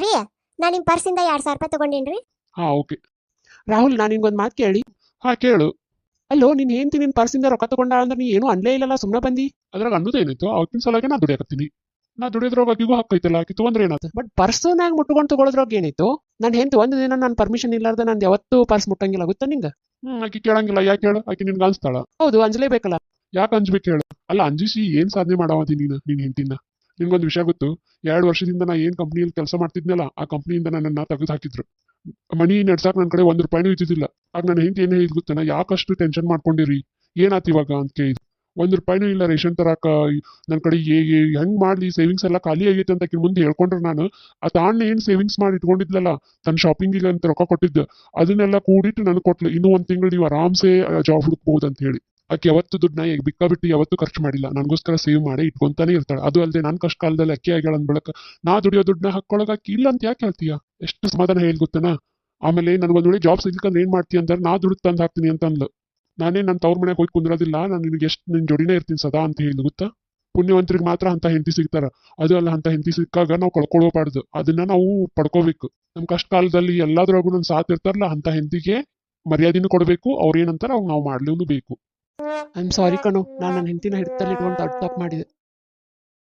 ರೀ ನಾನು ನಿಮ್ಮ ಪರ್ಸಿಂದ 2,000 ರೂಪಾಯಿ ತಗೊಂಡೇನ್ರಿ. ಹಾ ಓಕೆ. ರಾಹುಲ್ ನಾನು ನಿನ್ಗೊಂದು ಮಾತು ಕೇಳಿ. ಹಾ ಕೇಳು. ಅಲ್ಲೋ ನಿನ್ ಹೆಂಡತಿ ನಿನ್ ಪರ್ಸಿಂದ ರೊಕ್ಕ ತಗೊಂಡ ಅಂದ್ರೆ ನೀ ಏನು ಅನ್ಲೇ ಇಲ್ಲಲ್ಲ, ಸುಮ್ಮನೆ ಬಂದಿ. ಅದ್ರಾಗ ಅನ್ನೋದೇನಿತ್ತು, ಅವತ್ತಿನ ಸಲಾಗೆ ನಾ ದುಡಿಯಾಕತ್ತೀನಿ. ನಾ ದುಡಿಯೋದ್ರಾಗ ಆಕಿಗೂ ಹಕ್ಕೈತಲ್ಲ, ಆಕಿ ತೊಗೊಂಡ್ರೆ ಏನಾತ? ಬಟ್ ಪರ್ಸನಾಗ ಮುಟ್ಕೊಂಡು ತಗೊಳದ್ರಾಗ ಏನಿತ್ತು? ನನ್ನ ಹೆಂಡತಿ ಒಂದು ದಿನ ನನ್ನ ಪರ್ಮಿಷನ್ ಇಲ್ಲಾರ್ದ ನಂದು ಯಾವತ್ತೂ ಪರ್ಸ್ ಮುಟ್ಟಂಗಿಲ್ಲ, ಗೊತ್ತಾ ನಿಂಗೆ? ಆಕಿ ಕೇಳಂಗಿಲ್ಲ. ಯಾಕೆ ಹೇಳು? ಆಕಿ ನಿನ್ಗೆ ಅನ್ಸ್ತಾಳ? ಹೌದು, ಅಂಜಲೇಬೇಕಲ್ಲ. ಯಾಕೆ ಅಂಜ್ಬೇಕು ಹೇಳು? ಅಲ್ಲ, ಅಂಜಿಸಿ ಏನ್ ಸಾಧನೆ ಮಾಡಾವತಿ ನೀನು ನಿನ್ ಹೆಂಡತಿನ? ನಿನ್ಗೊಂದು ವಿಷಯ ಗೊತ್ತು? 2 ವರ್ಷದಿಂದ ನಾ ಏನ್ ಕಂಪ್ನಿಯಲ್ಲಿ ಕೆಲಸ ಮಾಡ್ತಿದ್ನಲ್ಲ, ಆ ಕಂಪ್ನಿಯಿಂದ ನನ್ನನ್ನ ತೆಗೆದು ಹಾಕಿದ್ರು. ಮನಿ ನಡ್ಸಾಕ್ ನನ್ನ ಕಡೆ 1 ರೂಪಾಯಿನೂ ಇದ್ದಿದ್ದಿಲ್ಲ. ಆಗ ನನ್ನ ಹೆಂಡತಿ ಏನೇ ಹೇಳಿದ್ ಗೊತ್ತೇನ? ಯಾಕಷ್ಟು ಟೆನ್ಷನ್ ಮಾಡ್ಕೊಂಡಿರಿ, ಏನಾತ್ ಇವಾಗ ಅಂತ ಕೇಳಿದ್. 1 ರೂಪಾಯಿನೂ ಇಲ್ಲ ರೇಷನ್ ತರಾಕ. ನನ್ನ ಕಡೆ ಹೆಂಗ್ ಮಾಡ್ಲಿ, ಸೇವಿಂಗ್ಸ್ ಎಲ್ಲ ಖಾಲಿ ಆಗೈತೆ ಅಂತ ಆಕಿ ಮುಂದೆ ಹೇಳ್ಕೊಂಡ್ರೆ ನಾನು ಆ ತಾಣ್ಣ ಏನ್ ಸೇವಿಂಗ್ಸ್ ಮಾಡಿ ಇಟ್ಕೊಂಡಿದ್ಲಲ್ಲ, ತನ್ನ ಶಾಪಿಂಗಿಗೆ ಅಂತ ರೊಕ್ಕ ಕೊಟ್ಟಿದ್ದ, ಅದನ್ನೆಲ್ಲ ಕೂಡಿಟ್ಟು ನನಗೆ ಕೊಟ್ಲು. ಇನ್ನೂ 1 ತಿಂಗಳು ನೀವು ಆರಾಮ್ಸೆ ಜಾಬ್ ಹುಡುಕ್ಬಹುದು ಅಂತ ಹೇಳಿ. ಆಕೆ ಯಾವತ್ತು ದುಡ್ಡನ್ನ ಬಿಕ್ಕ ಬಿಟ್ಟು ಯಾವತ್ತೂ ಖರ್ಚು ಮಾಡಿಲ್ಲ, ನನಗೋಸ್ಕರ ಸೇವ್ ಮಾಡಿ ಇಟ್ಕೊಂತಾನೆ ಇರ್ತಾಳೆ. ಅದು ಅಲ್ಲದೆ ನನ್ನ ಕಷ್ಟ ಕಾಲದಲ್ಲಿ ಅಕ್ಕಿ ಆಗ್ಯಾಳ ಅಂದ್ ಬಳಕ ನಾ ದುಡಿಯೋ ದುಡ್ಡನ್ನ ಹಾಕೊಳಗ ಆಕಿ ಇಲ್ಲ ಅಂತ ಯಾಕೆ ಹೇಳ್ತೀಯ? ಎಷ್ಟು ಸಮಾಧಾನ ಹೇಳಿ ಗೊತ್ತೇನ? ಆಮೇಲೆ ನನ್ಗೊಂದ್ ವೇಳೆ ಜಾಬ್ ಸಿಗ್ಲಿಕ್ಕಂದ್ರೆ ಏನ್ ಮಾಡ್ತೀಯ ಅಂದ್ರೆ ನಾ ದುಡ್ಡು ತಂದು ಹಾಕ್ತೀನಿ ಅಂತ ಅಂದ್ಲು. ನಾನೇ ನನ್ನ ತವ್ರ ಮನೆಗೆ ಹೋಗಿ ಕುಂದ್ರೋದಿಲ್ಲ, ನಾನು ನಿನಗೆ ಎಷ್ಟು ನಿನ್ ಜೋಡಿನೇ ಇರ್ತೀನಿ ಸದಾ ಅಂತ ಹೇಳಿ, ಗೊತ್ತಾ? ಪುಣ್ಯವಂತರಿಗೆ ಮಾತ್ರ ಅಂತ ಹೆಂಡತಿ ಸಿಗ್ತಾರ. ಅದು ಅಲ್ಲ, ಅಂತ ಹೆಂಡತಿ ಸಿಕ್ಕಾಗ ನಾವು ಕಳ್ಕೊಳ್ಳೋಬಾರ್ದು, ಅದನ್ನ ನಾವು ಪಡ್ಕೋಬೇಕು. ನಮ್ ಕಷ್ಟ ಕಾಲದಲ್ಲಿ ಎಲ್ಲಾದ್ರಾಗೂ ನನ್ ಸಾಥ್ ಇರ್ತಾರಲ್ಲ, ಅಂತ ಹೆಂಡತಿಗೆ ಮರ್ಯಾದೆನೂ ಕೊಡ್ಬೇಕು. ಅವ್ರ ಏನಂತಾರ ಅವ್ ನಾವು ಮಾಡ್ಲೂ ಬೇಕು. ಐ ಆಮ್ ಸಾರಿ ಕಣೋ, ನಾನು ನನ್ನ ಹೆಂಡತಿನ ಹಿಡಿತಲ್ಲಿ ಇಟ್ಕೊಂಡು ದೊಡ್ಡ ತಪ್ಪು ಮಾಡಿದೆ.